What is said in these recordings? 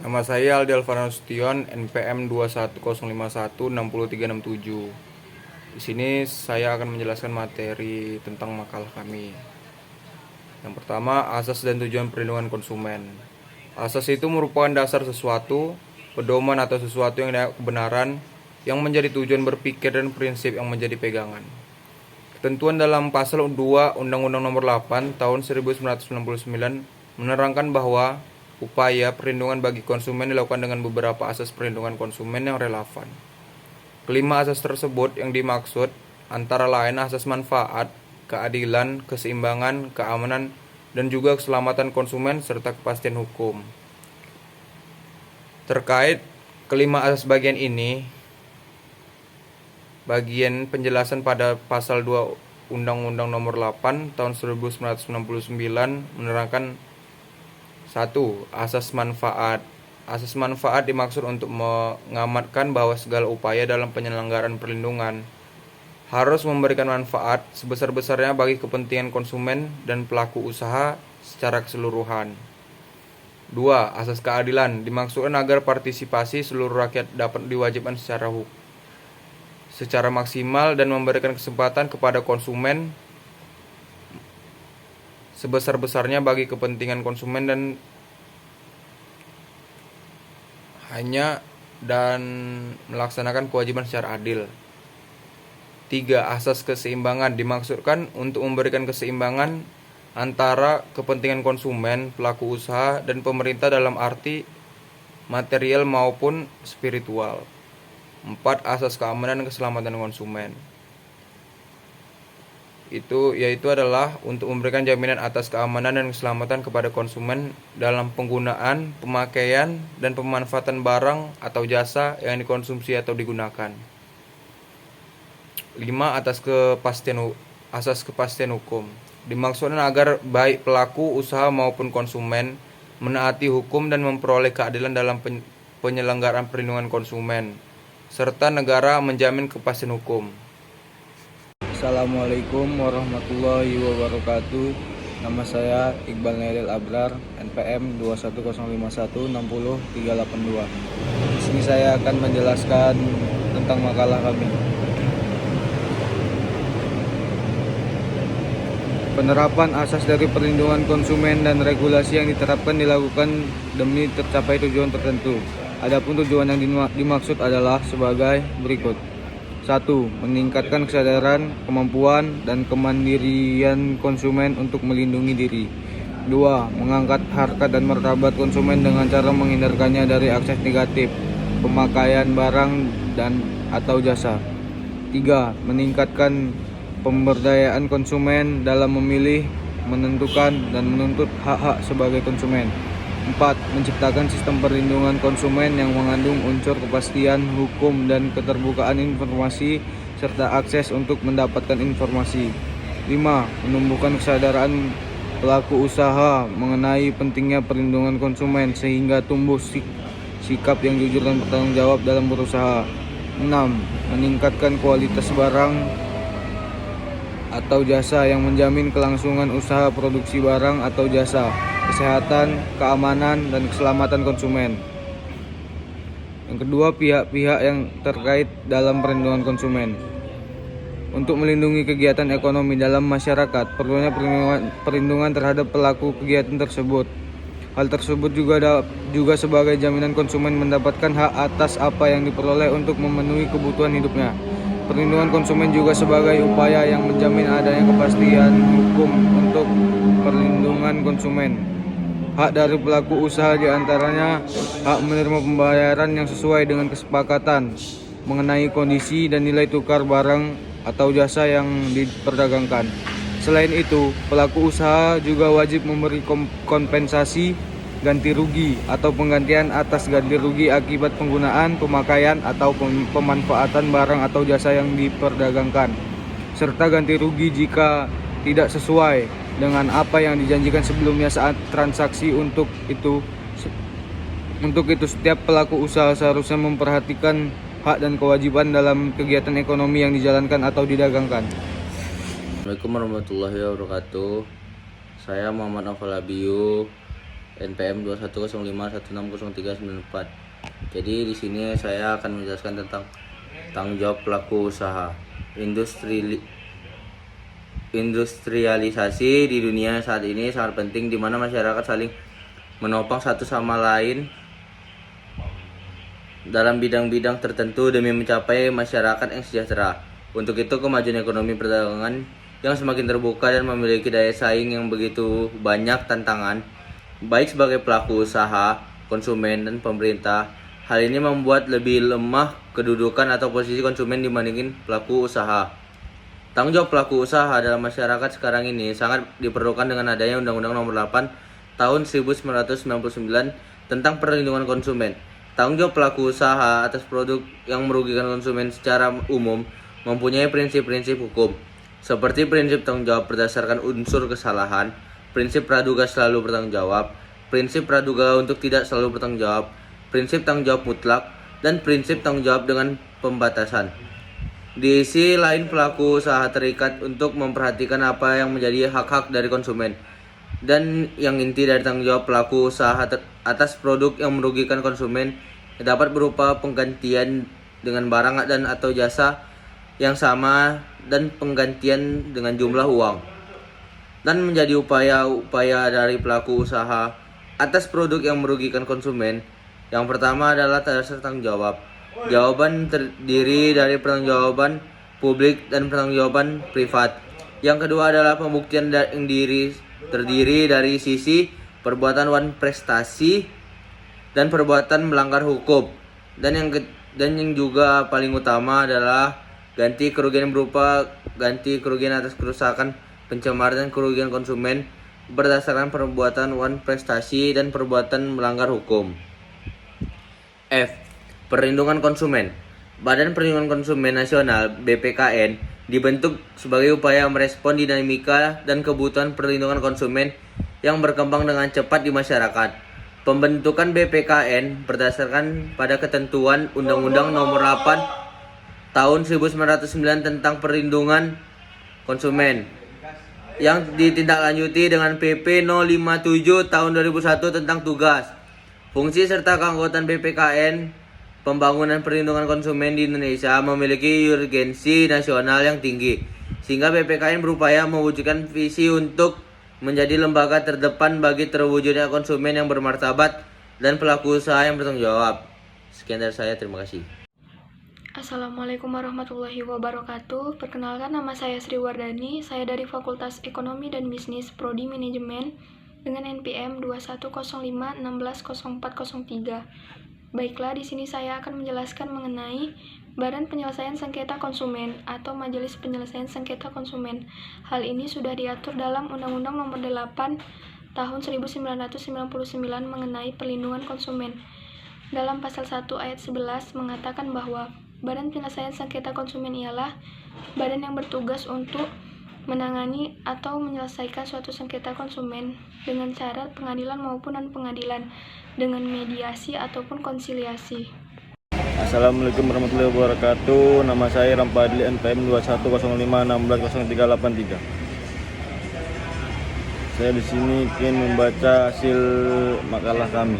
Nama saya Aldi Alvaro Nasution, NPM 210516037. Di sini saya akan menjelaskan materi tentang makalah kami. Yang pertama, asas dan tujuan perlindungan konsumen. Asas itu merupakan dasar sesuatu, pedoman atau sesuatu yang ada kebenaran, yang menjadi tujuan berpikir dan prinsip yang menjadi pegangan. Ketentuan dalam pasal 2 Undang-Undang Nomor 8 Tahun 1999 menerangkan bahwa upaya perlindungan bagi konsumen dilakukan dengan beberapa asas perlindungan konsumen yang relevan. Kelima asas tersebut yang dimaksud antara lain asas manfaat, keadilan, keseimbangan, keamanan, dan juga keselamatan konsumen serta kepastian hukum. Terkait kelima asas bagian ini, bagian penjelasan pada pasal 2 Undang-Undang Nomor 8 Tahun 1999 menerangkan 1. Asas manfaat. Asas manfaat dimaksud untuk mengamatkan bahwa segala upaya dalam penyelenggaraan perlindungan harus memberikan manfaat sebesar-besarnya bagi kepentingan konsumen dan pelaku usaha secara keseluruhan. 2. Asas keadilan dimaksudkan agar partisipasi seluruh rakyat dapat diwajibkan secara maksimal dan memberikan kesempatan kepada konsumen sebesar-besarnya bagi kepentingan konsumen dan melaksanakan kewajiban secara adil. 3. Asas keseimbangan dimaksudkan untuk memberikan keseimbangan antara kepentingan konsumen, pelaku usaha, dan pemerintah dalam arti material maupun spiritual. 4. Asas keamanan dan keselamatan konsumen. Yaitu adalah untuk memberikan jaminan atas keamanan dan keselamatan kepada konsumen dalam penggunaan, pemakaian, dan pemanfaatan barang atau jasa yang dikonsumsi atau digunakan. 5. Asas kepastian hukum dimaksudkan agar baik pelaku usaha maupun konsumen menaati hukum dan memperoleh keadilan dalam penyelenggaraan perlindungan konsumen, serta negara menjamin kepastian hukum. Assalamualaikum warahmatullahi wabarakatuh. Nama saya Iqbal Nailil Abrar, NPM 21051603882. Di sini saya akan menjelaskan tentang makalah kami. Penerapan asas dari perlindungan konsumen dan regulasi yang diterapkan dilakukan demi tercapai tujuan tertentu. Adapun tujuan yang dimaksud adalah sebagai berikut. 1. Meningkatkan kesadaran, kemampuan, dan kemandirian konsumen untuk melindungi diri. 2. Mengangkat harkat dan martabat konsumen dengan cara menghindarkannya dari akses negatif pemakaian barang dan atau jasa. 3. Meningkatkan pemberdayaan konsumen dalam memilih, menentukan, dan menuntut hak-hak sebagai konsumen. 4. Menciptakan sistem perlindungan konsumen yang mengandung unsur kepastian hukum dan keterbukaan informasi serta akses untuk mendapatkan informasi. 5. Menumbuhkan kesadaran pelaku usaha mengenai pentingnya perlindungan konsumen sehingga tumbuh sikap yang jujur dan bertanggung jawab dalam berusaha. 6. Meningkatkan kualitas barang atau jasa yang menjamin kelangsungan usaha produksi barang atau jasa, kesehatan, keamanan, dan keselamatan konsumen. Yang kedua, pihak-pihak yang terkait dalam perlindungan konsumen. Untuk melindungi kegiatan ekonomi dalam masyarakat, perlunya perlindungan terhadap pelaku kegiatan tersebut. Hal tersebut juga sebagai jaminan konsumen mendapatkan hak atas apa yang diperoleh untuk memenuhi kebutuhan hidupnya. Perlindungan konsumen juga sebagai upaya yang menjamin adanya kepastian hukum untuk perlindungan konsumen. Hak dari pelaku usaha diantaranya hak menerima pembayaran yang sesuai dengan kesepakatan mengenai kondisi dan nilai tukar barang atau jasa yang diperdagangkan. Selain itu, pelaku usaha juga wajib memberi kompensasi ganti rugi atau penggantian atas ganti rugi akibat penggunaan, pemakaian, atau pemanfaatan barang atau jasa yang diperdagangkan, serta ganti rugi jika tidak sesuai dengan apa yang dijanjikan sebelumnya saat transaksi. Untuk itu setiap pelaku usaha seharusnya memperhatikan hak dan kewajiban dalam kegiatan ekonomi yang dijalankan atau didagangkan. Assalamualaikum warahmatullahi wabarakatuh. Saya Muhammad Afalabiu, NPM 2105160394. Jadi di sini saya akan menjelaskan tentang tanggung jawab pelaku usaha. Industrialisasi di dunia saat ini sangat penting, di mana masyarakat saling menopang satu sama lain dalam bidang-bidang tertentu demi mencapai masyarakat yang sejahtera. Untuk itu, kemajuan ekonomi perdagangan yang semakin terbuka dan memiliki daya saing yang begitu banyak tantangan, baik sebagai pelaku usaha, konsumen, dan pemerintah. Hal ini membuat lebih lemah kedudukan atau posisi konsumen dibandingin pelaku usaha. Tanggung jawab pelaku usaha dalam masyarakat sekarang ini sangat diperlukan dengan adanya Undang-Undang Nomor 8 Tahun 1999 tentang Perlindungan Konsumen. Tanggung jawab pelaku usaha atas produk yang merugikan konsumen secara umum mempunyai prinsip-prinsip hukum, seperti prinsip tanggung jawab berdasarkan unsur kesalahan, prinsip praduga selalu bertanggung jawab, prinsip praduga untuk tidak selalu bertanggung jawab, prinsip tanggung jawab mutlak, dan prinsip tanggung jawab dengan pembatasan. Di sisi lain, pelaku usaha terikat untuk memperhatikan apa yang menjadi hak-hak dari konsumen, dan yang inti dari tanggung jawab pelaku usaha atas produk yang merugikan konsumen dapat berupa penggantian dengan barang dan atau jasa yang sama dan penggantian dengan jumlah uang, dan menjadi upaya-upaya dari pelaku usaha atas produk yang merugikan konsumen. Yang pertama adalah dasar tanggung jawab. Jawaban terdiri dari pertanggungjawaban publik dan pertanggungjawaban privat. Yang kedua adalah pembuktian yang terdiri dari sisi perbuatan wan prestasi dan perbuatan melanggar hukum. Dan yang juga paling utama adalah ganti kerugian berupa ganti kerugian atas kerusakan, pencemaran dan kerugian konsumen berdasarkan perbuatan wan prestasi dan perbuatan melanggar hukum. F. Perlindungan konsumen. Badan Perlindungan Konsumen Nasional (BPKN) dibentuk sebagai upaya merespon dinamika dan kebutuhan perlindungan konsumen yang berkembang dengan cepat di masyarakat. Pembentukan BPKN berdasarkan pada ketentuan Undang-Undang Nomor 8 Tahun 1999 tentang Perlindungan Konsumen, yang ditindaklanjuti dengan PP 057 Tahun 2001 tentang tugas, fungsi serta keanggotaan BPKN. Pembangunan perlindungan konsumen di Indonesia memiliki urgensi nasional yang tinggi, sehingga BPKN berupaya mewujudkan visi untuk menjadi lembaga terdepan bagi terwujudnya konsumen yang bermartabat dan pelaku usaha yang bertanggung jawab. Sekian dari saya, terima kasih. Assalamualaikum warahmatullahi wabarakatuh. Perkenalkan, nama saya Sri Wardani. Saya dari Fakultas Ekonomi dan Bisnis Prodi Manajemen dengan NPM 2105160403. Baiklah, di sini saya akan menjelaskan mengenai Badan Penyelesaian Sengketa Konsumen atau Majelis Penyelesaian Sengketa Konsumen. Hal ini sudah diatur dalam Undang-Undang Nomor 8 Tahun 1999 mengenai perlindungan konsumen. Dalam pasal 1 ayat 11 mengatakan bahwa Badan Penyelesaian Sengketa Konsumen ialah badan yang bertugas untuk menangani atau menyelesaikan suatu sengketa konsumen dengan cara pengadilan maupun non-pengadilan dengan mediasi ataupun konsiliasi. Assalamualaikum warahmatullahi wabarakatuh. Nama saya Rampadli, NPM 2105160383. Saya di sini ingin membaca hasil makalah kami.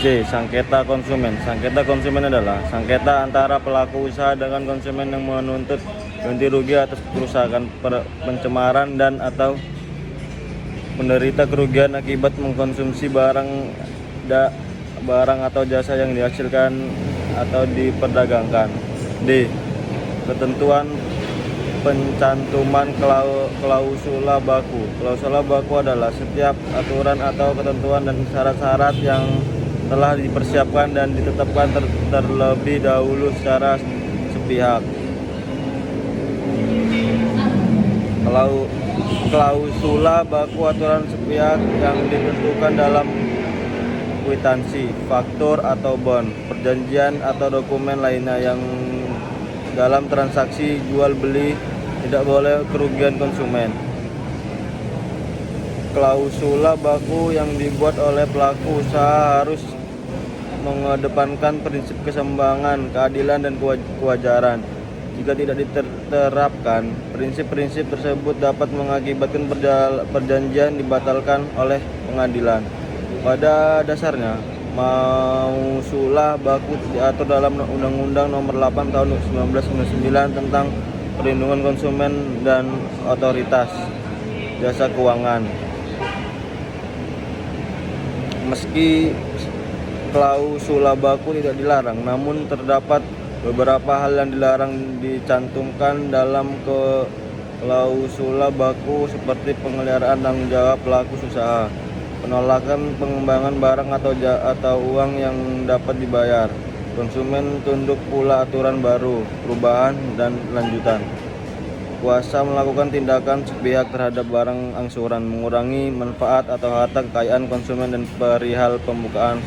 C. Sengketa konsumen. Sengketa konsumen adalah sengketa antara pelaku usaha dengan konsumen yang menuntut ganti rugi atas kerusakan, pencemaran dan atau menderita kerugian akibat mengkonsumsi barang atau jasa yang dihasilkan atau diperdagangkan. D. Ketentuan pencantuman klausula baku. Klausula baku adalah setiap aturan atau ketentuan dan syarat-syarat yang telah dipersiapkan dan ditetapkan terlebih dahulu secara sepihak. Klausula baku aturan sepihak yang ditentukan dalam kwitansi, faktur atau bond, perjanjian atau dokumen lainnya yang dalam transaksi jual beli tidak boleh kerugian konsumen. Klausula baku yang dibuat oleh pelaku usaha harus mengedepankan prinsip keseimbangan, keadilan dan kewajaran. Jika tidak diterapkan, prinsip-prinsip tersebut dapat mengakibatkan perjanjian dibatalkan oleh pengadilan. Pada dasarnya, mausulah baku diatur dalam Undang-Undang Nomor 8 Tahun 1999 tentang Perlindungan Konsumen dan Otoritas Jasa Keuangan. Meski klausula baku tidak dilarang, namun terdapat beberapa hal yang dilarang dicantumkan dalam klausula baku seperti pengeliharaan tanggung jawab pelaku usaha, penolakan pengembangan barang atau uang yang dapat dibayar, konsumen tunduk pula aturan baru, perubahan dan lanjutan, kuasa melakukan tindakan sepihak terhadap barang angsuran, mengurangi manfaat atau harta kekayaan konsumen dan perihal pembukaan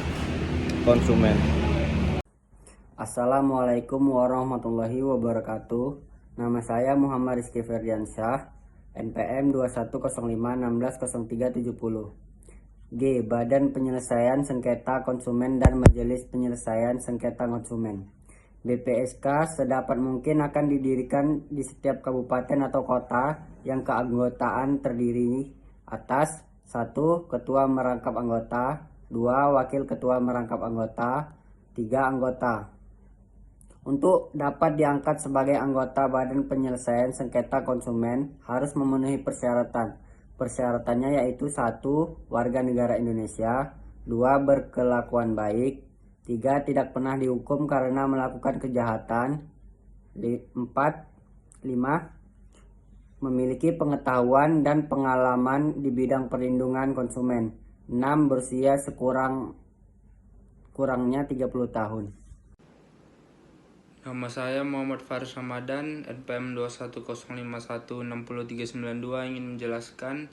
konsumen. Assalamualaikum warahmatullahi wabarakatuh. Nama saya Muhammad Rizky Ferdiansyah, NPM 2105160370. G. Badan Penyelesaian Sengketa Konsumen dan Majelis Penyelesaian Sengketa Konsumen. BPSK sedapat mungkin akan didirikan di setiap kabupaten atau kota yang keanggotaan terdiri atas 1. Ketua merangkap anggota, 2. Wakil ketua merangkap anggota, 3. Anggota. Untuk dapat diangkat sebagai anggota Badan Penyelesaian Sengketa Konsumen harus memenuhi persyaratan. Persyaratannya yaitu 1. Warga negara Indonesia, 2. Berkelakuan baik, 3. Tidak pernah dihukum karena melakukan kejahatan, 4. 5. Memiliki pengetahuan dan pengalaman di bidang perlindungan konsumen, 6. Berusia sekurang-kurangnya 30 tahun. Nama saya Muhammad Faris Ramadan, NPM 2105160392, ingin menjelaskan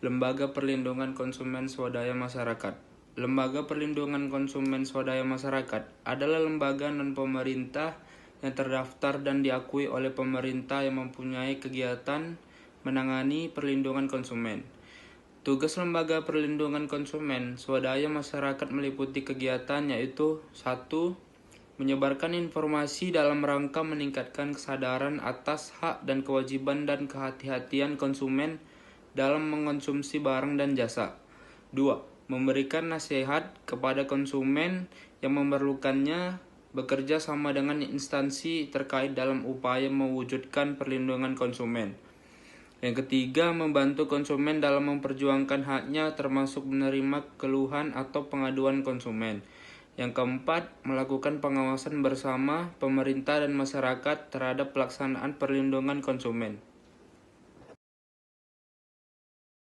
Lembaga Perlindungan Konsumen Swadaya Masyarakat. Lembaga Perlindungan Konsumen Swadaya Masyarakat adalah lembaga non-pemerintah yang terdaftar dan diakui oleh pemerintah yang mempunyai kegiatan menangani perlindungan konsumen. Tugas Lembaga Perlindungan Konsumen Swadaya Masyarakat meliputi kegiatan yaitu 1. Menyebarkan informasi dalam rangka meningkatkan kesadaran atas hak dan kewajiban dan kehati-hatian konsumen dalam mengonsumsi barang dan jasa. 2. Memberikan nasihat kepada konsumen yang memerlukannya, bekerja sama dengan instansi terkait dalam upaya mewujudkan perlindungan konsumen. Yang ketiga, membantu konsumen dalam memperjuangkan haknya termasuk menerima keluhan atau pengaduan konsumen. Yang keempat, melakukan pengawasan bersama pemerintah dan masyarakat terhadap pelaksanaan perlindungan konsumen.